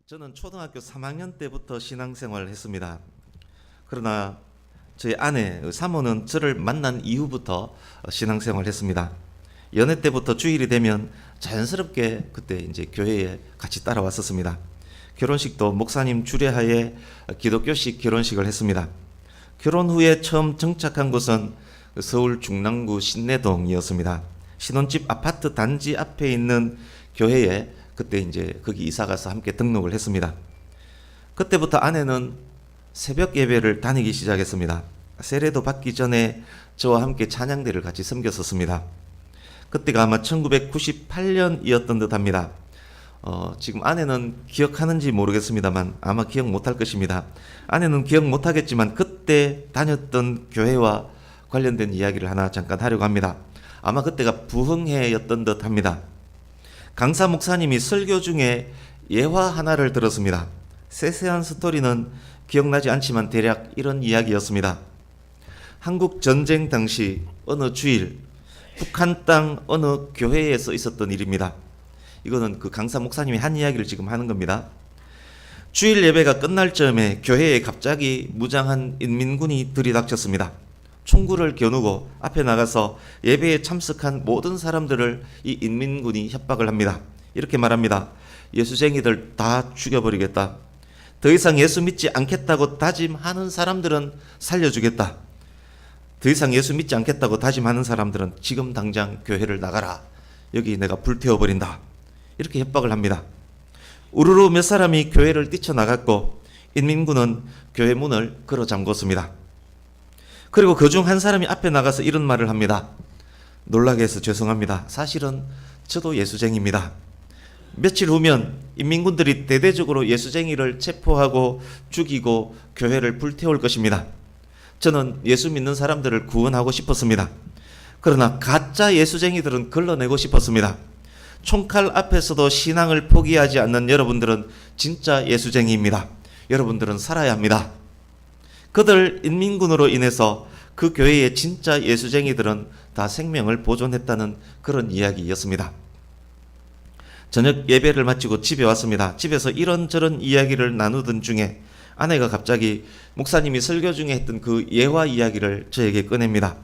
저는 초등학교 3학년 때부터 신앙생활을 했습니다. 그러나 저희 아내 사모는 저를 만난 이후부터 신앙생활을 했습니다. 연애 때부터 주일이 되면 자연스럽게 그때 이제 교회에 같이 따라왔었습니다. 결혼식도 목사님 주례하에 기독교식 결혼식을 했습니다. 결혼 후에 처음 정착한 곳은 서울 중랑구 신내동이었습니다. 신혼집 아파트 단지 앞에 있는 교회에 그때 이제 거기 이사 가서 함께 등록을 했습니다. 그때부터 아내는 새벽 예배를 다니기 시작했습니다. 세례도 받기 전에 저와 함께 찬양대를 같이 섬겼었습니다. 그때가 아마 1998년이었던 듯합니다. 지금 아내는 기억하는지 모르겠습니다만 아마 기억 못할 것입니다. 아내는 기억 못하겠지만 그때 다녔던 교회와 관련된 이야기를 하나 잠깐 하려고 합니다. 아마 그때가 부흥회였던 듯합니다. 강사 목사님이 설교 중에 예화 하나를 들었습니다. 세세한 스토리는 기억나지 않지만 대략 이런 이야기였습니다. 한국 전쟁 당시 어느 주일 북한 땅 어느 교회에서 있었던 일입니다. 이거는 그 강사 목사님이 한 이야기를 지금 하는 겁니다. 주일 예배가 끝날 즈음에 교회에 갑자기 무장한 인민군이 들이닥쳤습니다. 총구를 겨누고 앞에 나가서 예배에 참석한 모든 사람들을 이 인민군이 협박을 합니다. 이렇게 말합니다. 예수쟁이들 다 죽여버리겠다. 더 이상 예수 믿지 않겠다고 다짐하는 사람들은 살려주겠다. 더 이상 예수 믿지 않겠다고 다짐하는 사람들은 지금 당장 교회를 나가라. 여기 내가 불태워버린다. 이렇게 협박을 합니다. 우르르 몇 사람이 교회를 뛰쳐나갔고 인민군은 교회 문을 걸어 잠궜습니다. 그리고 그중 한 사람이 앞에 나가서 이런 말을 합니다. 놀라게 해서 죄송합니다. 사실은 저도 예수쟁이입니다. 며칠 후면 인민군들이 대대적으로 예수쟁이를 체포하고 죽이고 교회를 불태울 것입니다. 저는 예수 믿는 사람들을 구원하고 싶었습니다. 그러나 가짜 예수쟁이들은 걸러내고 싶었습니다. 총칼 앞에서도 신앙을 포기하지 않는 여러분들은 진짜 예수쟁이입니다. 여러분들은 살아야 합니다. 그들 인민군으로 인해서 그 교회의 진짜 예수쟁이들은 다 생명을 보존했다는 그런 이야기였습니다. 저녁 예배를 마치고 집에 왔습니다. 집에서 이런저런 이야기를 나누던 중에 아내가 갑자기 목사님이 설교 중에 했던 그 예화 이야기를 저에게 꺼냅니다.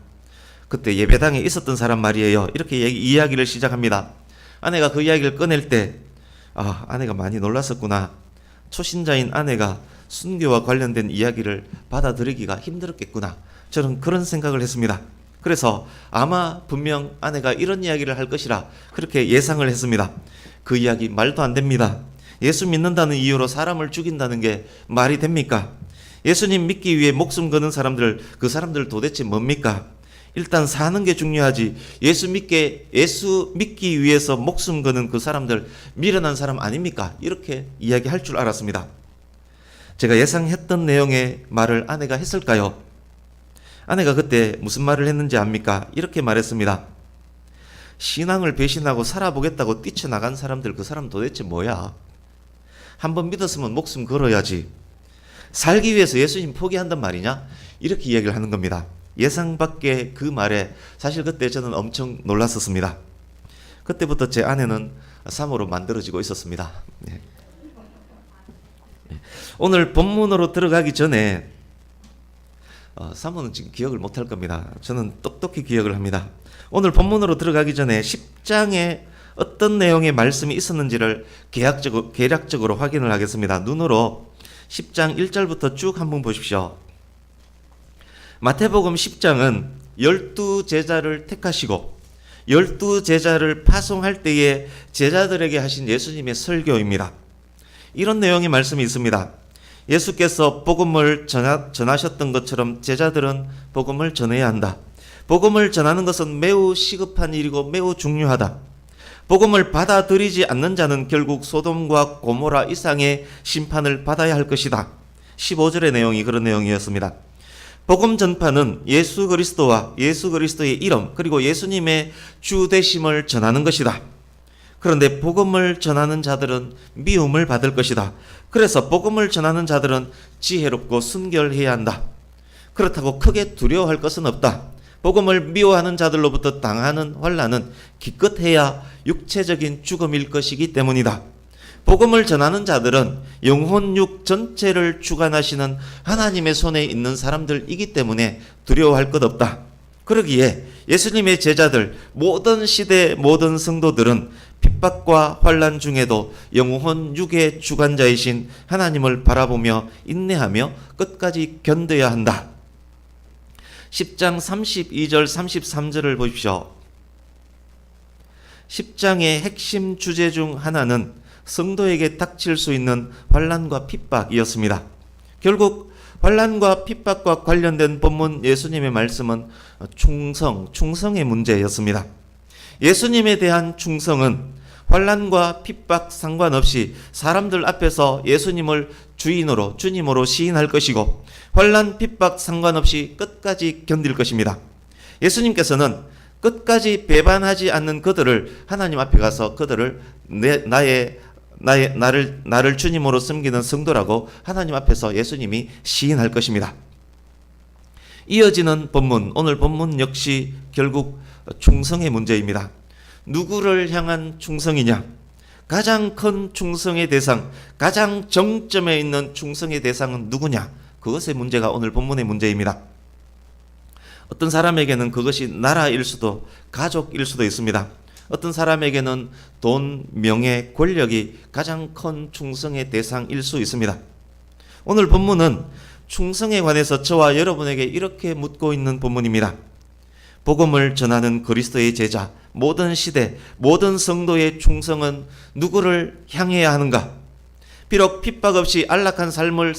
그때 예배당에 있었던 사람 말이에요. 이렇게 이야기를 시작합니다. 아내가 그 이야기를 꺼낼 때 아내가 많이 놀랐었구나. 초신자인 아내가 순교와 관련된 이야기를 받아들이기가 힘들었겠구나. 저는 그런 생각을 했습니다. 그래서 아마 분명 아내가 이런 이야기를 할 것이라 그렇게 예상을 했습니다. 그 이야기 말도 안 됩니다. 예수 믿는다는 이유로 사람을 죽인다는 게 말이 됩니까? 예수님 믿기 위해 목숨 거는 사람들, 그 사람들 도대체 뭡니까? 일단 사는 게 중요하지. 예수 믿기 위해서 목숨 거는 그 사람들 미련한 사람 아닙니까? 이렇게 이야기할 줄 알았습니다. 제가 예상했던 내용의 말을 아내가 했을까요? 아내가 그때 무슨 말을 했는지 압니까? 이렇게 말했습니다. 신앙을 배신하고 살아보겠다고 뛰쳐나간 사람들, 그 사람 도대체 뭐야? 한번 믿었으면 목숨 걸어야지. 살기 위해서 예수님 포기한단 말이냐? 이렇게 이야기를 하는 겁니다. 예상 밖의 그 말에 사실 그때 저는 엄청 놀랐었습니다. 그때부터 제 아내는 사모로 만들어지고 있었습니다. 네. 오늘 본문으로 들어가기 전에 사모는 지금 기억을 못할 겁니다. 저는 똑똑히 기억을 합니다. 오늘 본문으로 들어가기 전에 10장에 어떤 내용의 말씀이 있었는지를 개략적으로 확인을 하겠습니다. 눈으로 10장 1절부터 쭉 한번 보십시오. 마태복음 10장은 12제자를 택하시고 12제자를 파송할 때에 제자들에게 하신 예수님의 설교입니다. 이런 내용의 말씀이 있습니다. 예수께서 복음을 전하셨던 것처럼 제자들은 복음을 전해야 한다. 복음을 전하는 것은 매우 시급한 일이고 매우 중요하다. 복음을 받아들이지 않는 자는 결국 소돔과 고모라 이상의 심판을 받아야 할 것이다. 15절의 내용이 그런 내용이었습니다. 복음 전파는 예수 그리스도와 예수 그리스도의 이름 그리고 예수님의 주 되심을 전하는 것이다. 그런데 복음을 전하는 자들은 미움을 받을 것이다. 그래서 복음을 전하는 자들은 지혜롭고 순결해야 한다. 그렇다고 크게 두려워할 것은 없다. 복음을 미워하는 자들로부터 당하는 환난은 기껏해야 육체적인 죽음일 것이기 때문이다. 복음을 전하는 자들은 영혼육 전체를 주관하시는 하나님의 손에 있는 사람들이기 때문에 두려워할 것 없다. 그러기에 예수님의 제자들, 모든 시대 모든 성도들은 핍박과 환난 중에도 영혼육의 주관자이신 하나님을 바라보며 인내하며 끝까지 견뎌야 한다. 10장 32절 33절을 보십시오. 10장의 핵심 주제 중 하나는 성도에게 닥칠 수 있는 환난과 핍박이었습니다. 결국 환난과 핍박과 관련된 본문 예수님의 말씀은 충성의 문제였습니다. 예수님에 대한 충성은 환난과 핍박 상관없이 사람들 앞에서 예수님을 주님으로 시인할 것이고, 환난 핍박 상관없이 끝까지 견딜 것입니다. 예수님께서는 끝까지 배반하지 않는 그들을, 하나님 앞에 가서 그들을 나를 주님으로 섬기는 성도라고 하나님 앞에서 예수님이 시인할 것입니다. 이어지는 본문, 오늘 본문 역시 결국 충성의 문제입니다. 누구를 향한 충성이냐? 가장 큰 충성의 대상, 가장 정점에 있는 충성의 대상은 누구냐? 그것의 문제가 오늘 본문의 문제입니다. 어떤 사람에게는 그것이 나라일 수도 가족일 수도 있습니다. 어떤 사람에게는 돈, 명예, 권력이 가장 큰 충성의 대상일 수 있습니다. 오늘 본문은 충성에 관해서 저와 여러분에게 이렇게 묻고 있는 본문입니다. 복음을 전하는 그리스도의 제자, 모든 시대, 모든 성도의 충성은 누구를 향해야 하는가? 비록 핍박 없이 안락한 삶을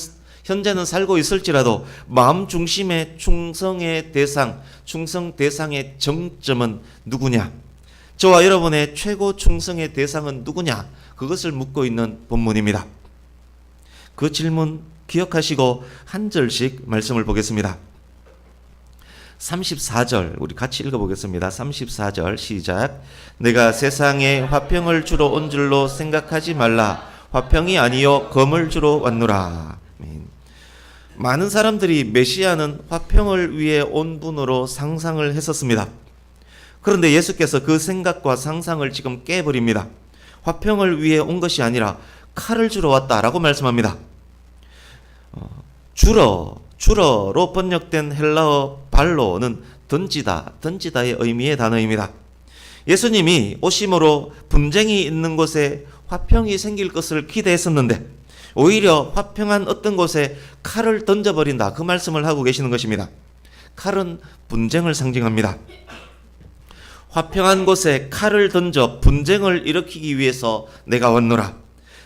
현재는 살고 있을지라도 마음 중심의 충성의 대상, 충성 대상의 정점은 누구냐? 저와 여러분의 최고 충성의 대상은 누구냐? 그것을 묻고 있는 본문입니다. 그 질문 기억하시고 한 절씩 말씀을 보겠습니다. 34절 우리 같이 읽어보겠습니다. 34절 시작. 내가 세상에 화평을 주러 온 줄로 생각하지 말라. 화평이 아니요 검을 주러 왔노라. 많은 사람들이 메시아는 화평을 위해 온 분으로 상상을 했었습니다. 그런데 예수께서 그 생각과 상상을 지금 깨버립니다. 화평을 위해 온 것이 아니라 칼을 주러 왔다라고 말씀합니다. 주러로 번역된 헬라어 발로는 던지다의 의미의 단어입니다. 예수님이 오심으로 분쟁이 있는 곳에 화평이 생길 것을 기대했었는데 오히려 화평한 어떤 곳에 칼을 던져버린다, 그 말씀을 하고 계시는 것입니다. 칼은 분쟁을 상징합니다. 화평한 곳에 칼을 던져 분쟁을 일으키기 위해서 내가 왔노라.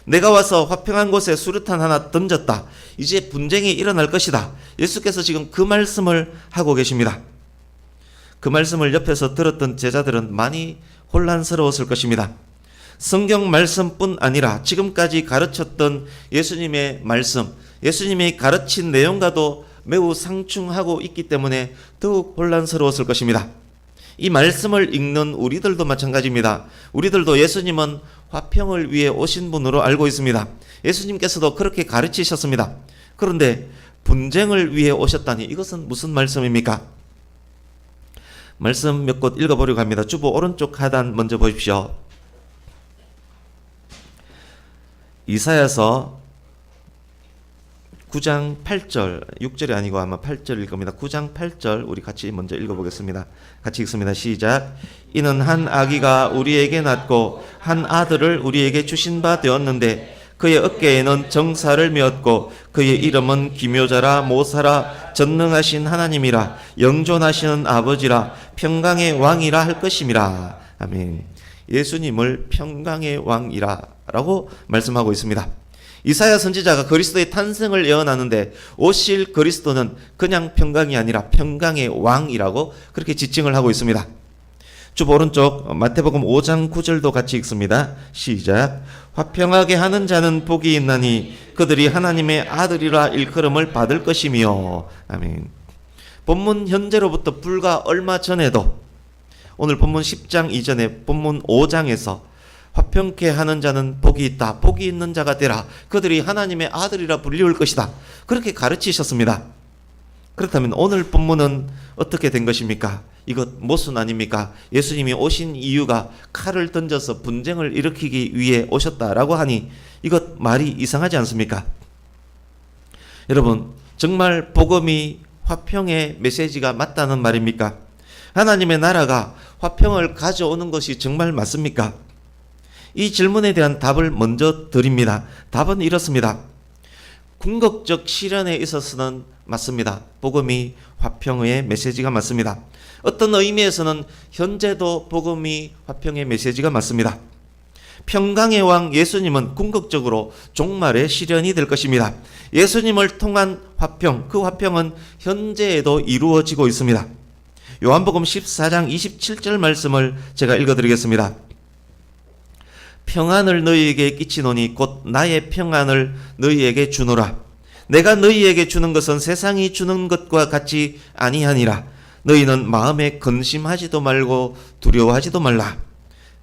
내가 와서 화평한 곳에 수류탄 하나 던졌다. 이제 분쟁이 일어날 것이다. 예수께서 지금 그 말씀을 하고 계십니다. 그 말씀을 옆에서 들었던 제자들은 많이 혼란스러웠을 것입니다. 성경 말씀뿐 아니라 지금까지 가르쳤던 예수님의 말씀, 예수님이 가르친 내용과도 매우 상충하고 있기 때문에 더욱 혼란스러웠을 것입니다. 이 말씀을 읽는 우리들도 마찬가지입니다. 우리들도 예수님은 화평을 위해 오신 분으로 알고 있습니다. 예수님께서도 그렇게 가르치셨습니다. 그런데 분쟁을 위해 오셨다니 이것은 무슨 말씀입니까? 말씀 몇 곳 읽어보려고 합니다. 주보 오른쪽 하단 먼저 보십시오. 이사야서 9장 8절, 6절이 아니고 아마 8절일 겁니다. 9장 8절 우리 같이 먼저 읽어보겠습니다. 같이 읽습니다. 시작. 이는 한 아기가 우리에게 낳고 한 아들을 우리에게 주신 바 되었는데 그의 어깨에는 정사를 메었고 그의 이름은 기묘자라 모사라 전능하신 하나님이라 영존하시는 아버지라 평강의 왕이라 할 것임이라. 아멘. 예수님을 평강의 왕이라 라고 말씀하고 있습니다. 이사야 선지자가 그리스도의 탄생을 예언하는데 오실 그리스도는 그냥 평강이 아니라 평강의 왕이라고 그렇게 지칭을 하고 있습니다. 주보 오른쪽 마태복음 5장 9절도 같이 읽습니다. 시작. 화평하게 하는 자는 복이 있나니 그들이 하나님의 아들이라 일컬음을 받을 것이며. 아멘. 본문 현재로부터 불과 얼마 전에도 오늘 본문 10장 이전에 본문 5장에서 화평케 하는 자는 복이 있다. 복이 있는 자가 되라. 그들이 하나님의 아들이라 불리울 것이다. 그렇게 가르치셨습니다. 그렇다면 오늘 본문은 어떻게 된 것입니까? 이것 모순 아닙니까? 예수님이 오신 이유가 칼을 던져서 분쟁을 일으키기 위해 오셨다라고 하니 이것 말이 이상하지 않습니까? 여러분, 정말 복음이 화평의 메시지가 맞다는 말입니까? 하나님의 나라가 화평을 가져오는 것이 정말 맞습니까? 이 질문에 대한 답을 먼저 드립니다. 답은 이렇습니다. 궁극적 실현에 있어서는 맞습니다. 복음이 화평의 메시지가 맞습니다. 어떤 의미에서는 현재도 복음이 화평의 메시지가 맞습니다. 평강의 왕 예수님은 궁극적으로 종말의 실현이 될 것입니다. 예수님을 통한 화평, 그 화평은 현재에도 이루어지고 있습니다. 요한복음 14장 27절 말씀을 제가 읽어드리겠습니다. 평안을 너희에게 끼치노니 곧 나의 평안을 너희에게 주노라. 내가 너희에게 주는 것은 세상이 주는 것과 같이 아니하니라. 너희는 마음에 근심하지도 말고 두려워하지도 말라.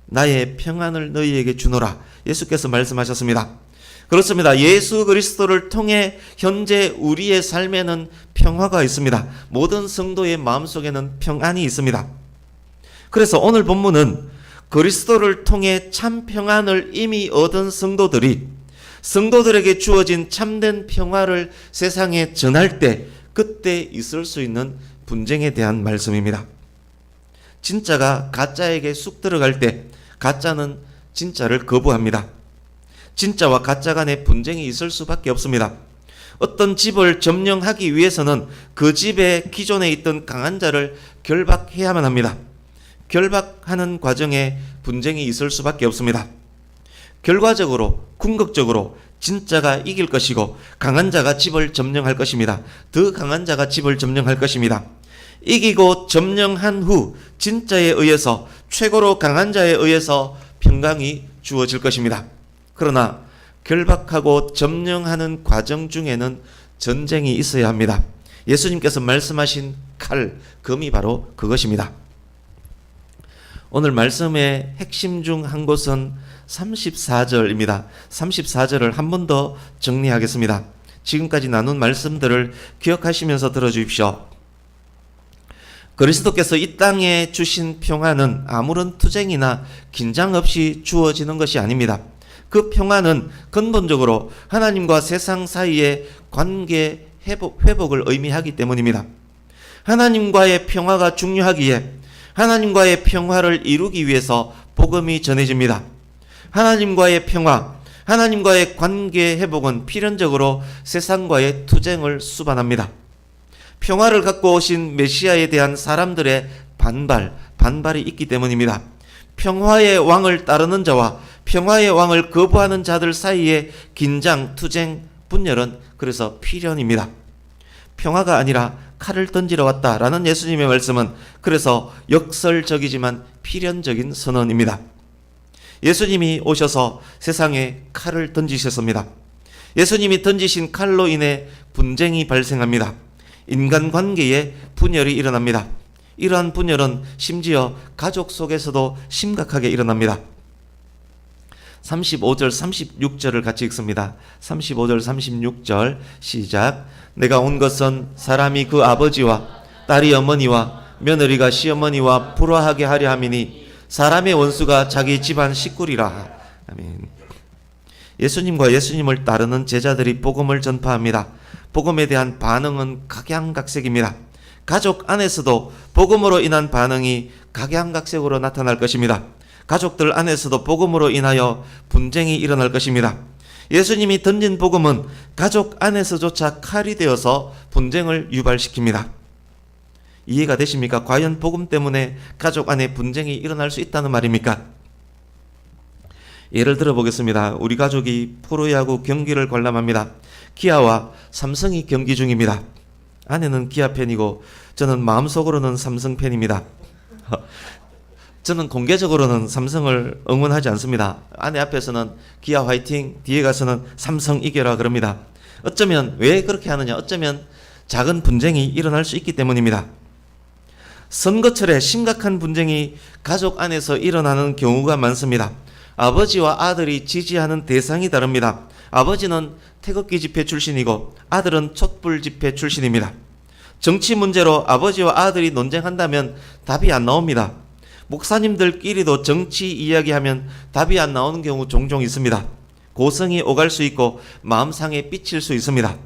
나의 평안을 너희에게 주노라. 예수께서 말씀하셨습니다. 그렇습니다. 예수 그리스도를 통해 현재 우리의 삶에는 평화가 있습니다. 모든 성도의 마음속에는 평안이 있습니다. 그래서 오늘 본문은 그리스도를 통해 참 평안을 이미 얻은 성도들에게 주어진 참된 평화를 세상에 전할 때 그때 있을 수 있는 분쟁에 대한 말씀입니다. 진짜가 가짜에게 쑥 들어갈 때 가짜는 진짜를 거부합니다. 진짜와 가짜 간의 분쟁이 있을 수밖에 없습니다. 어떤 집을 점령하기 위해서는 그 집에 기존에 있던 강한 자를 결박해야만 합니다. 결박하는 과정에 분쟁이 있을 수밖에 없습니다. 결과적으로 궁극적으로 진짜가 이길 것이고 강한 자가 집을 점령할 것입니다. 더 강한 자가 집을 점령할 것입니다. 이기고 점령한 후 진짜에 의해서 최고로 강한 자에 의해서 평강이 주어질 것입니다. 그러나 결박하고 점령하는 과정 중에는 전쟁이 있어야 합니다. 예수님께서 말씀하신 칼, 금이 바로 그것입니다. 오늘 말씀의 핵심 중 한 곳은 34절입니다. 34절을 한 번 더 정리하겠습니다. 지금까지 나눈 말씀들을 기억하시면서 들어주십시오. 그리스도께서 이 땅에 주신 평안은 아무런 투쟁이나 긴장 없이 주어지는 것이 아닙니다. 그 평안은 근본적으로 하나님과 세상 사이의 관계 회복을 의미하기 때문입니다. 하나님과의 평화가 중요하기에 하나님과의 평화를 이루기 위해서 복음이 전해집니다. 하나님과의 평화, 하나님과의 관계 회복은 필연적으로 세상과의 투쟁을 수반합니다. 평화를 갖고 오신 메시아에 대한 사람들의 반발이 있기 때문입니다. 평화의 왕을 따르는 자와 평화의 왕을 거부하는 자들 사이의 긴장, 투쟁, 분열은 그래서 필연입니다. 평화가 아니라 칼을 던지러 왔다라는 예수님의 말씀은 그래서 역설적이지만 필연적인 선언입니다. 예수님이 오셔서 세상에 칼을 던지셨습니다. 예수님이 던지신 칼로 인해 분쟁이 발생합니다. 인간관계에 분열이 일어납니다. 이러한 분열은 심지어 가족 속에서도 심각하게 일어납니다. 35절, 36절을 같이 읽습니다. 35절, 36절 시작. 내가 온 것은 사람이 그 아버지와 딸이 어머니와 며느리가 시어머니와 불화하게 하려 함이니 사람의 원수가 자기 집안 식구리라. 아멘. 예수님과 예수님을 따르는 제자들이 복음을 전파합니다. 복음에 대한 반응은 각양각색입니다. 가족 안에서도 복음으로 인한 반응이 각양각색으로 나타날 것입니다. 가족들 안에서도 복음으로 인하여 분쟁이 일어날 것입니다. 예수님이 던진 복음은 가족 안에서조차 칼이 되어서 분쟁을 유발시킵니다. 이해가 되십니까? 과연 복음 때문에 가족 안에 분쟁이 일어날 수 있다는 말입니까? 예를 들어 보겠습니다. 우리 가족이 프로야구 경기를 관람합니다. 기아와 삼성이 경기 중입니다. 아내는 기아 팬이고 저는 마음속으로는 삼성 팬입니다. 저는 공개적으로는 삼성을 응원하지 않습니다. 아내 앞에서는 기아 화이팅, 뒤에 가서는 삼성 이겨라 그럽니다. 어쩌면 왜 그렇게 하느냐? 어쩌면 작은 분쟁이 일어날 수 있기 때문입니다. 선거철에 심각한 분쟁이 가족 안에서 일어나는 경우가 많습니다. 아버지와 아들이 지지하는 대상이 다릅니다. 아버지는 태극기 집회 출신이고 아들은 촛불 집회 출신입니다. 정치 문제로 아버지와 아들이 논쟁한다면 답이 안 나옵니다. 목사님들끼리도 정치 이야기하면 답이 안 나오는 경우 종종 있습니다. 고성이 오갈 수 있고 마음상에 삐칠 수 있습니다.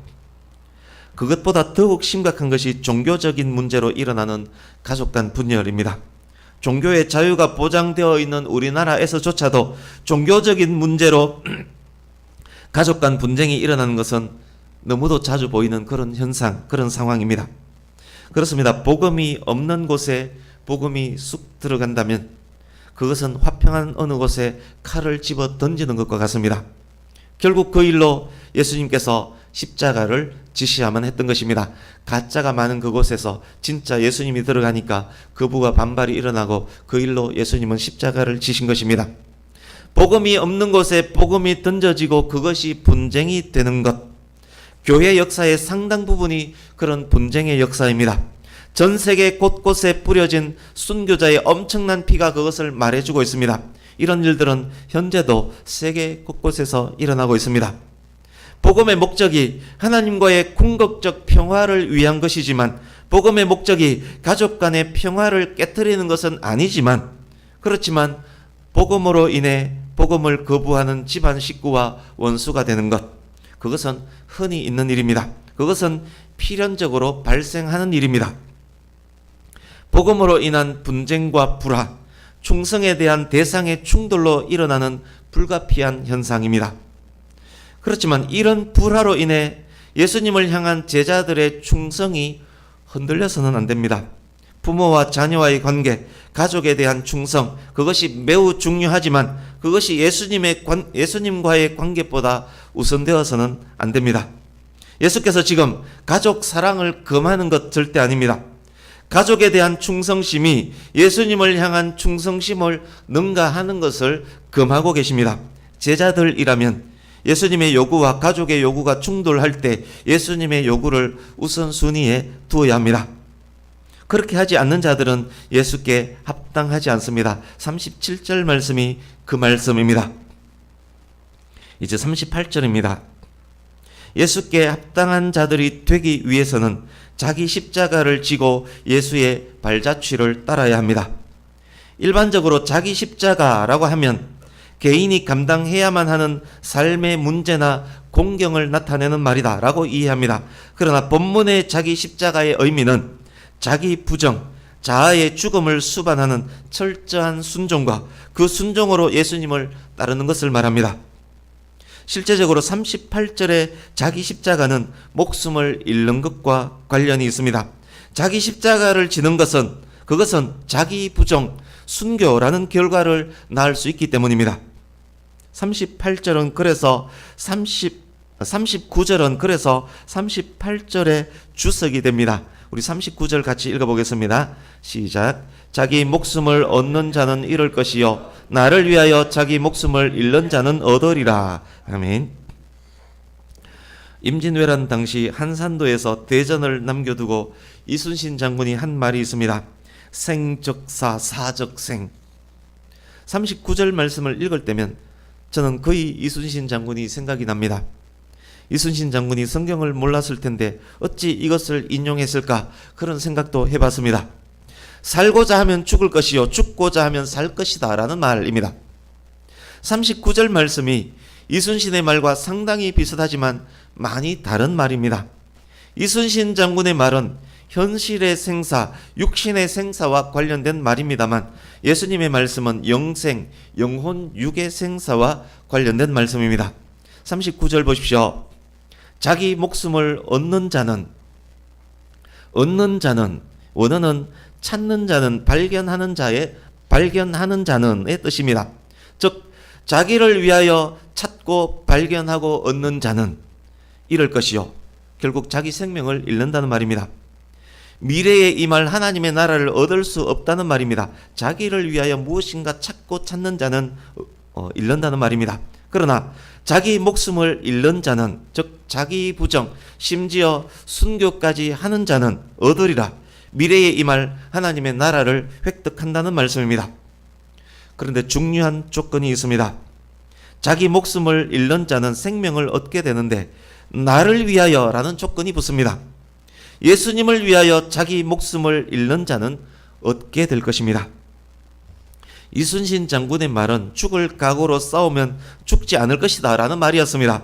그것보다 더욱 심각한 것이 종교적인 문제로 일어나는 가족 간 분열입니다. 종교의 자유가 보장되어 있는 우리나라에서조차도 종교적인 문제로 가족 간 분쟁이 일어나는 것은 너무도 자주 보이는 그런 현상, 그런 상황입니다. 그렇습니다. 복음이 없는 곳에 복음이 쑥 들어간다면 그것은 화평한 어느 곳에 칼을 집어 던지는 것과 같습니다. 결국 그 일로 예수님께서 십자가를 지시야만 했던 것입니다. 가짜가 많은 그곳에서 진짜 예수님이 들어가니까 거부와 반발이 일어나고 그 일로 예수님은 십자가를 지신 것입니다. 복음이 없는 곳에 복음이 던져지고 그것이 분쟁이 되는 것. 교회 역사의 상당 부분이 그런 분쟁의 역사입니다. 전 세계 곳곳에 뿌려진 순교자의 엄청난 피가 그것을 말해주고 있습니다. 이런 일들은 현재도 세계 곳곳에서 일어나고 있습니다. 복음의 목적이 하나님과의 궁극적 평화를 위한 것이지만 복음의 목적이 가족 간의 평화를 깨트리는 것은 아니지만 그렇지만 복음으로 인해 복음을 거부하는 집안 식구와 원수가 되는 것, 그것은 흔히 있는 일입니다. 그것은 필연적으로 발생하는 일입니다. 복음으로 인한 분쟁과 불화, 충성에 대한 대상의 충돌로 일어나는 불가피한 현상입니다. 그렇지만 이런 불화로 인해 예수님을 향한 제자들의 충성이 흔들려서는 안 됩니다. 부모와 자녀와의 관계, 가족에 대한 충성, 그것이 매우 중요하지만 그것이 예수님과의 관계보다 우선되어서는 안 됩니다. 예수께서 지금 가족 사랑을 금하는 것 절대 아닙니다. 가족에 대한 충성심이 예수님을 향한 충성심을 능가하는 것을 금하고 계십니다. 제자들이라면 예수님의 요구와 가족의 요구가 충돌할 때 예수님의 요구를 우선순위에 두어야 합니다. 그렇게 하지 않는 자들은 예수께 합당하지 않습니다. 37절 말씀이 그 말씀입니다. 이제 38절입니다. 예수께 합당한 자들이 되기 위해서는 자기 십자가를 지고 예수의 발자취를 따라야 합니다. 일반적으로 자기 십자가라고 하면 개인이 감당해야만 하는 삶의 문제나 공경을 나타내는 말이다 라고 이해합니다. 그러나 본문의 자기 십자가의 의미는 자기 부정, 자아의 죽음을 수반하는 철저한 순종과 그 순종으로 예수님을 따르는 것을 말합니다. 실제적으로 38절의 자기 십자가는 목숨을 잃는 것과 관련이 있습니다. 자기 십자가를 지는 것은 그것은 자기 부정, 순교라는 결과를 낳을 수 있기 때문입니다. 38절은 그래서 39절은 그래서 38절의 주석이 됩니다. 우리 39절 같이 읽어보겠습니다. 시작. 자기 목숨을 얻는 자는 잃을 것이요 나를 위하여 자기 목숨을 잃는 자는 얻으리라. 아멘. 임진왜란 당시 한산도에서 대전을 남겨두고 이순신 장군이 한 말이 있습니다. 생적사 사적생. 39절 말씀을 읽을 때면 저는 거의 이순신 장군이 생각이 납니다. 이순신 장군이 성경을 몰랐을 텐데 어찌 이것을 인용했을까 그런 생각도 해봤습니다. 살고자 하면 죽을 것이요 죽고자 하면 살 것이다 라는 말입니다. 39절 말씀이 이순신의 말과 상당히 비슷하지만 많이 다른 말입니다. 이순신 장군의 말은 현실의 생사, 육신의 생사와 관련된 말입니다만 예수님의 말씀은 영생, 영혼, 육의 생사와 관련된 말씀입니다. 39절 보십시오. 자기 목숨을 얻는 자는 원어는 찾는 자는 발견하는 자는의 뜻입니다. 즉 자기를 위하여 찾고 발견하고 얻는 자는 잃을 것이요 결국 자기 생명을 잃는다는 말입니다. 미래에 임할 하나님의 나라를 얻을 수 없다는 말입니다. 자기를 위하여 무엇인가 찾고 찾는 자는 잃는다는 말입니다. 그러나 자기 목숨을 잃는 자는 즉 자기 부정 심지어 순교까지 하는 자는 얻으리라. 미래에 임할 하나님의 나라를 획득한다는 말씀입니다. 그런데 중요한 조건이 있습니다. 자기 목숨을 잃는 자는 생명을 얻게 되는데 나를 위하여라는 조건이 붙습니다. 예수님을 위하여 자기 목숨을 잃는 자는 얻게 될 것입니다. 이순신 장군의 말은 죽을 각오로 싸우면 죽지 않을 것이다 라는 말이었습니다.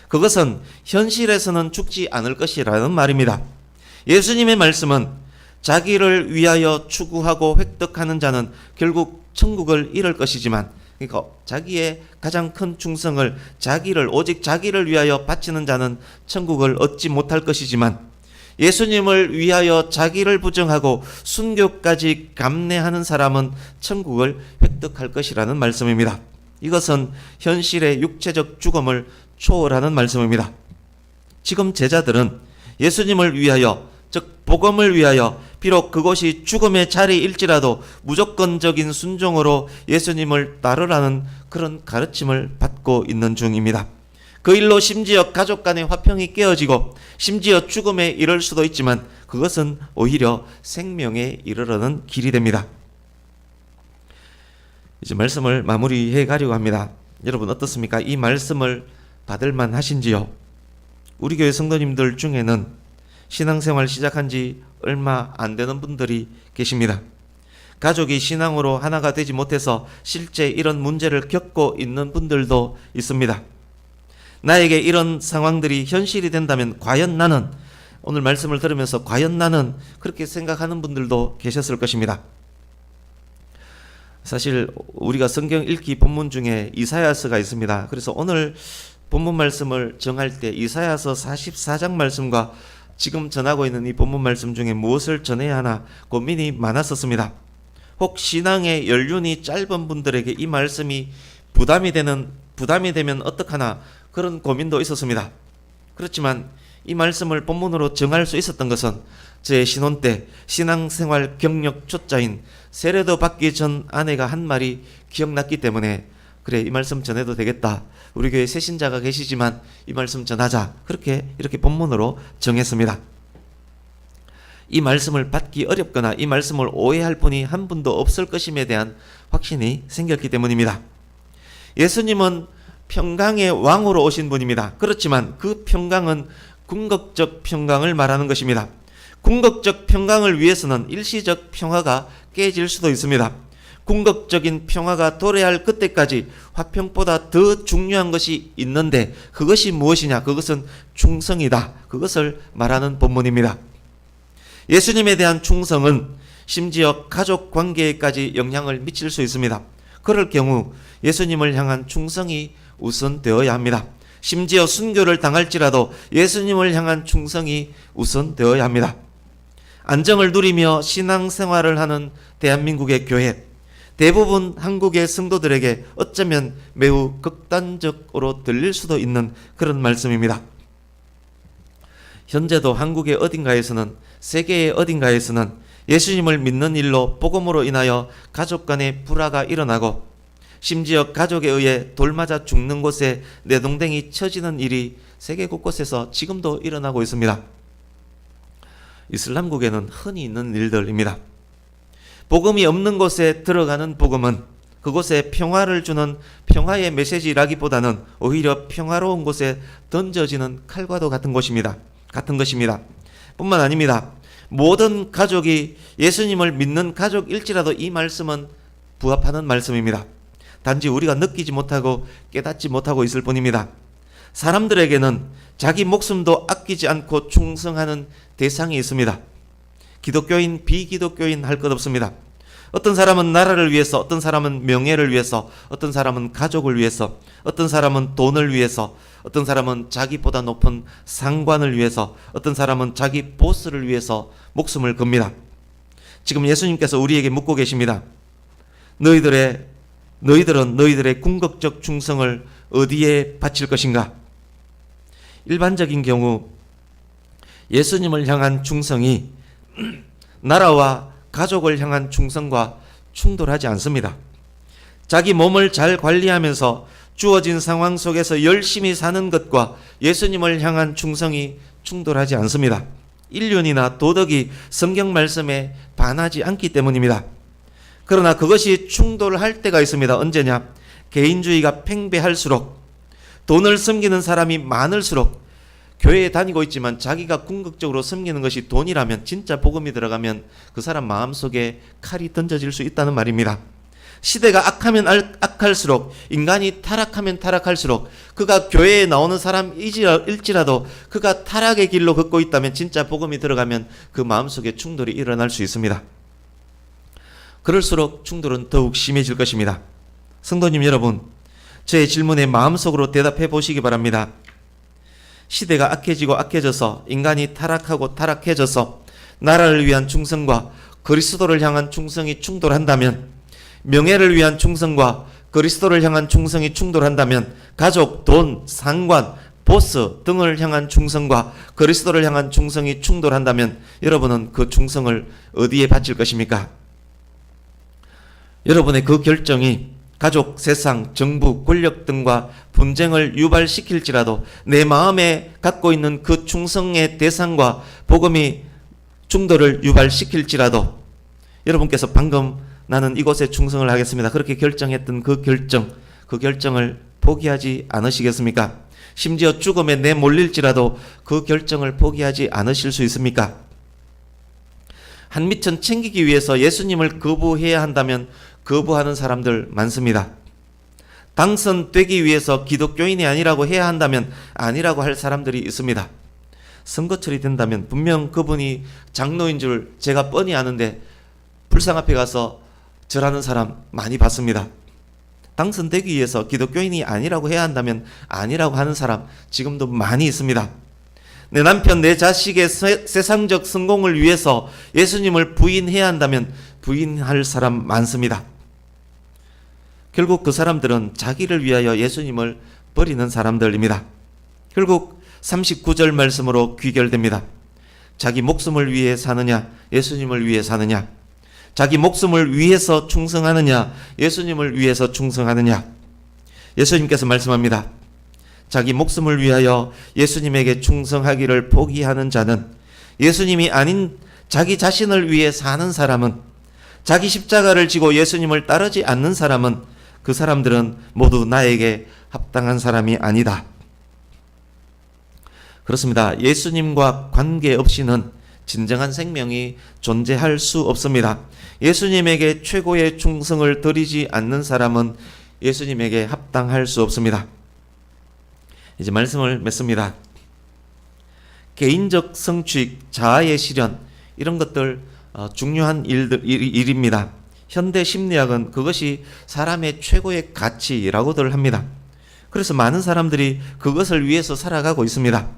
그것은 현실에서는 죽지 않을 것이라는 말입니다. 예수님의 말씀은 자기를 위하여 추구하고 획득하는 자는 결국 천국을 잃을 것이지만, 그러니까 자기의 가장 큰 충성을 오직 자기를 위하여 바치는 자는 천국을 얻지 못할 것이지만, 예수님을 위하여 자기를 부정하고 순교까지 감내하는 사람은 천국을 획득할 것이라는 말씀입니다. 이것은 현실의 육체적 죽음을 초월하는 말씀입니다. 지금 제자들은 예수님을 위하여, 즉 복음을 위하여 비록 그것이 죽음의 자리일지라도 무조건적인 순종으로 예수님을 따르라는 그런 가르침을 받고 있는 중입니다. 그 일로 심지어 가족 간의 화평이 깨어지고 심지어 죽음에 이를 수도 있지만 그것은 오히려 생명에 이르러는 길이 됩니다. 이제 말씀을 마무리해 가려고 합니다. 여러분 어떻습니까? 이 말씀을 받을 만 하신지요? 우리 교회 성도님들 중에는 신앙생활 시작한 지 얼마 안 되는 분들이 계십니다. 가족이 신앙으로 하나가 되지 못해서 실제 이런 문제를 겪고 있는 분들도 있습니다. 나에게 이런 상황들이 현실이 된다면 과연 나는, 오늘 말씀을 들으면서 과연 나는, 그렇게 생각하는 분들도 계셨을 것입니다. 사실 우리가 성경 읽기 본문 중에 이사야서가 있습니다. 그래서 오늘 본문 말씀을 정할 때 이사야서 44장 말씀과 지금 전하고 있는 이 본문 말씀 중에 무엇을 전해야 하나 고민이 많았었습니다. 혹 신앙의 연륜이 짧은 분들에게 이 말씀이 부담이 되면 어떡하나 그런 고민도 있었습니다. 그렇지만 이 말씀을 본문으로 정할 수 있었던 것은 제 신혼 때 신앙생활 경력 초짜인 세례도 받기 전 아내가 한 말이 기억났기 때문에, 그래 이 말씀 전해도 되겠다, 우리 교회 새신자가 계시지만 이 말씀 전하자, 이렇게 본문으로 정했습니다. 이 말씀을 받기 어렵거나 이 말씀을 오해할 분이 한 분도 없을 것임에 대한 확신이 생겼기 때문입니다. 예수님은 평강의 왕으로 오신 분입니다. 그렇지만 그 평강은 궁극적 평강을 말하는 것입니다. 궁극적 평강을 위해서는 일시적 평화가 깨질 수도 있습니다. 궁극적인 평화가 도래할 그때까지 화평보다 더 중요한 것이 있는데 그것이 무엇이냐? 그것은 충성이다. 그것을 말하는 본문입니다. 예수님에 대한 충성은 심지어 가족 관계에까지 영향을 미칠 수 있습니다. 그럴 경우 예수님을 향한 충성이 우선되어야 합니다. 심지어 순교를 당할지라도 예수님을 향한 충성이 우선되어야 합니다. 안정을 누리며 신앙생활을 하는 대한민국의 교회, 대부분 한국의 성도들에게 어쩌면 매우 극단적으로 들릴 수도 있는 그런 말씀입니다. 현재도 한국의 어딘가에서는, 세계의 어딘가에서는 예수님을 믿는 일로, 복음으로 인하여 가족 간의 불화가 일어나고 심지어 가족에 의해 돌맞아 죽는 곳에 내동댕이 쳐지는 일이 세계 곳곳에서 지금도 일어나고 있습니다. 이슬람국에는 흔히 있는 일들입니다. 복음이 없는 곳에 들어가는 복음은 그곳에 평화를 주는 평화의 메시지라기보다는 오히려 평화로운 곳에 던져지는 칼과도 같은 것입니다. 뿐만 아닙니다. 모든 가족이 예수님을 믿는 가족일지라도 이 말씀은 부합하는 말씀입니다. 단지 우리가 느끼지 못하고 깨닫지 못하고 있을 뿐입니다. 사람들에게는 자기 목숨도 아끼지 않고 충성하는 대상이 있습니다. 기독교인, 비기독교인 할 것 없습니다. 어떤 사람은 나라를 위해서, 어떤 사람은 명예를 위해서, 어떤 사람은 가족을 위해서, 어떤 사람은 돈을 위해서, 어떤 사람은 자기보다 높은 상관을 위해서, 어떤 사람은 자기 보스를 위해서 목숨을 겁니다. 지금 예수님께서 우리에게 묻고 계십니다. 너희들은 너희들의 궁극적 충성을 어디에 바칠 것인가? 일반적인 경우 예수님을 향한 충성이 나라와 가족을 향한 충성과 충돌하지 않습니다. 자기 몸을 잘 관리하면서 주어진 상황 속에서 열심히 사는 것과 예수님을 향한 충성이 충돌하지 않습니다. 인륜이나 도덕이 성경 말씀에 반하지 않기 때문입니다. 그러나 그것이 충돌할 때가 있습니다. 언제냐? 개인주의가 팽배할수록, 돈을 섬기는 사람이 많을수록, 교회에 다니고 있지만 자기가 궁극적으로 섬기는 것이 돈이라면, 진짜 복음이 들어가면 그 사람 마음속에 칼이 던져질 수 있다는 말입니다. 시대가 악하면 악할수록, 인간이 타락하면 타락할수록, 그가 교회에 나오는 사람일지라도 그가 타락의 길로 걷고 있다면 진짜 복음이 들어가면 그 마음속에 충돌이 일어날 수 있습니다. 그럴수록 충돌은 더욱 심해질 것입니다. 성도님 여러분, 제 질문에 마음속으로 대답해 보시기 바랍니다. 시대가 악해지고 악해져서, 인간이 타락하고 타락해져서 나라를 위한 충성과 그리스도를 향한 충성이 충돌한다면, 명예를 위한 충성과 그리스도를 향한 충성이 충돌한다면, 가족, 돈, 상관, 보스 등을 향한 충성과 그리스도를 향한 충성이 충돌한다면 여러분은 그 충성을 어디에 바칠 것입니까? 여러분의 그 결정이 가족, 세상, 정부, 권력 등과 분쟁을 유발시킬지라도 내 마음에 갖고 있는 그 충성의 대상과 복음이 충돌을 유발시킬지라도 여러분께서 방금 나는 이곳에 충성을 하겠습니다, 그렇게 결정했던 그 결정을 포기하지 않으시겠습니까? 심지어 죽음에 내몰릴지라도 그 결정을 포기하지 않으실 수 있습니까? 한 미천 챙기기 위해서 예수님을 거부해야 한다면 거부하는 사람들 많습니다. 당선되기 위해서 기독교인이 아니라고 해야 한다면 아니라고 할 사람들이 있습니다. 선거철이 된다면 분명 그분이 장로인 줄 제가 뻔히 아는데 불상 앞에 가서 절하는 사람 많이 봤습니다. 당선되기 위해서 기독교인이 아니라고 해야 한다면 아니라고 하는 사람 지금도 많이 있습니다. 내 남편, 내 자식의 세상적 성공을 위해서 예수님을 부인해야 한다면 부인할 사람 많습니다. 결국 그 사람들은 자기를 위하여 예수님을 버리는 사람들입니다. 결국 39절 말씀으로 귀결됩니다. 자기 목숨을 위해 사느냐, 예수님을 위해 사느냐? 자기 목숨을 위해서 충성하느냐, 예수님을 위해서 충성하느냐? 예수님께서 말씀합니다. 자기 목숨을 위하여 예수님에게 충성하기를 포기하는 자는, 예수님이 아닌 자기 자신을 위해 사는 사람은, 자기 십자가를 지고 예수님을 따르지 않는 사람은, 그 사람들은 모두 나에게 합당한 사람이 아니다. 그렇습니다. 예수님과 관계없이는 진정한 생명이 존재할 수 없습니다. 예수님에게 최고의 충성을 드리지 않는 사람은 예수님에게 합당할 수 없습니다. 이제 말씀을 맺습니다. 개인적 성취, 자아의 실현, 이런 것들 중요한 일입니다. 현대 심리학은 그것이 사람의 최고의 가치라고들 합니다. 그래서 많은 사람들이 그것을 위해서 살아가고 있습니다.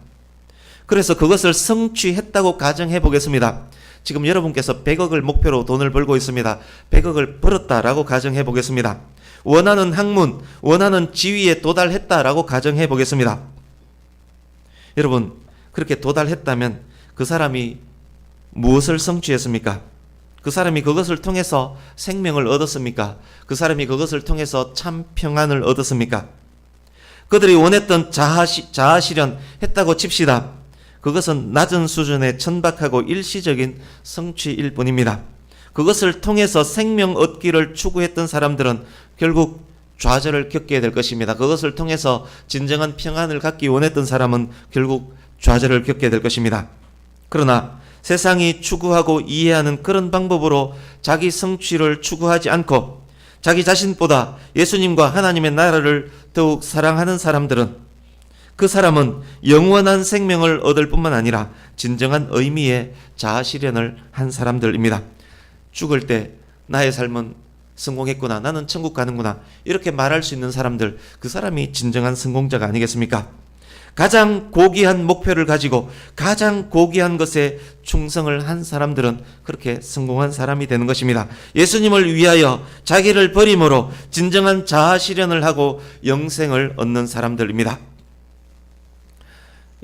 그래서 그것을 성취했다고 가정해 보겠습니다. 지금 여러분께서 100억을 목표로 돈을 벌고 있습니다. 100억을 벌었다라고 가정해 보겠습니다. 원하는 학문, 원하는 지위에 도달했다라고 가정해 보겠습니다. 여러분, 그렇게 도달했다면 그 사람이 무엇을 성취했습니까? 그 사람이 그것을 통해서 생명을 얻었습니까? 그 사람이 그것을 통해서 참 평안을 얻었습니까? 그들이 원했던 자아 실현 했다고 칩시다. 그것은 낮은 수준의 천박하고 일시적인 성취일 뿐입니다. 그것을 통해서 생명 얻기를 추구했던 사람들은 결국 좌절을 겪게 될 것입니다. 그것을 통해서 진정한 평안을 갖기 원했던 사람은 결국 좌절을 겪게 될 것입니다. 그러나 세상이 추구하고 이해하는 그런 방법으로 자기 성취를 추구하지 않고 자기 자신보다 예수님과 하나님의 나라를 더욱 사랑하는 사람들은, 그 사람은 영원한 생명을 얻을 뿐만 아니라 진정한 의미의 자아 실현을 한 사람들입니다. 죽을 때 나의 삶은 성공했구나, 나는 천국 가는구나, 이렇게 말할 수 있는 사람들, 그 사람이 진정한 성공자가 아니겠습니까? 가장 고귀한 목표를 가지고 가장 고귀한 것에 충성을 한 사람들은 그렇게 성공한 사람이 되는 것입니다. 예수님을 위하여 자기를 버림으로 진정한 자아 실현을 하고 영생을 얻는 사람들입니다.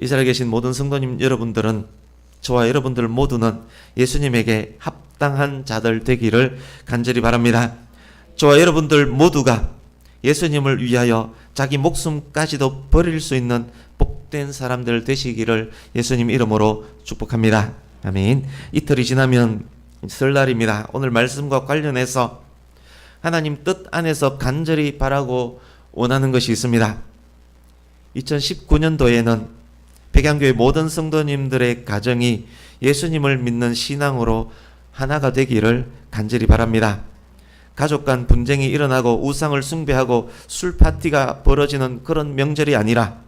이 자리에 계신 모든 성도님 여러분들은, 저와 여러분들 모두는 예수님에게 합당한 자들 되기를 간절히 바랍니다. 저와 여러분들 모두가 예수님을 위하여 자기 목숨까지도 버릴 수 있는 복된 사람들 되시기를 예수님 이름으로 축복합니다. 아멘. 이틀이 지나면 설날입니다. 오늘 말씀과 관련해서 하나님 뜻 안에서 간절히 바라고 원하는 것이 있습니다. 2019년도에는 백양교회 모든 성도님들의 가정이 예수님을 믿는 신앙으로 하나가 되기를 간절히 바랍니다. 가족 간 분쟁이 일어나고 우상을 숭배하고 술 파티가 벌어지는 그런 명절이 아니라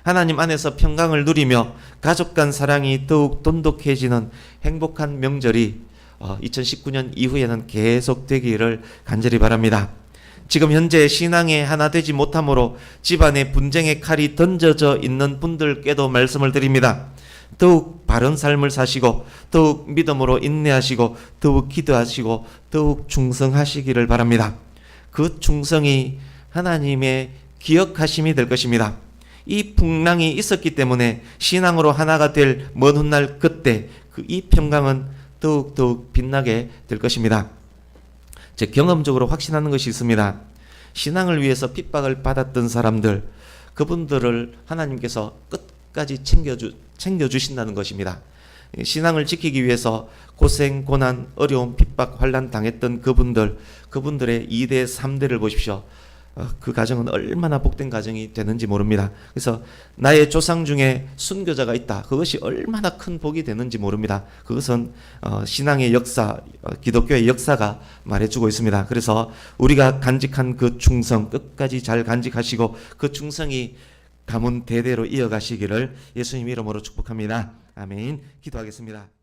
하나님 안에서 평강을 누리며 가족 간 사랑이 더욱 돈독해지는 행복한 명절이 2019년 이후에는 계속 되기를 간절히 바랍니다. 지금 현재 신앙에 하나 되지 못함으로 집안에 분쟁의 칼이 던져져 있는 분들께도 말씀을 드립니다. 더욱 바른 삶을 사시고 더욱 믿음으로 인내하시고 더욱 기도하시고 더욱 충성하시기를 바랍니다. 그 충성이 하나님의 기억하심이 될 것입니다. 이 풍랑이 있었기 때문에 신앙으로 하나가 될 먼 훗날 그때 이 평강은 더욱 빛나게 될 것입니다. 제 경험적으로 확신하는 것이 있습니다. 신앙을 위해서 핍박을 받았던 사람들, 그분들을 하나님께서 끝까지 챙겨주신다는 것입니다. 신앙을 지키기 위해서 고생, 고난, 어려움, 핍박, 환난 당했던 그분들의 2대, 3대를 보십시오. 그 가정은 얼마나 복된 가정이 되는지 모릅니다. 그래서 나의 조상 중에 순교자가 있다. 그것이 얼마나 큰 복이 되는지 모릅니다. 그것은 신앙의 역사, 기독교의 역사가 말해주고 있습니다. 그래서 우리가 간직한 그 충성 끝까지 잘 간직하시고 그 충성이 가문 대대로 이어가시기를 예수님 이름으로 축복합니다. 아멘. 기도하겠습니다.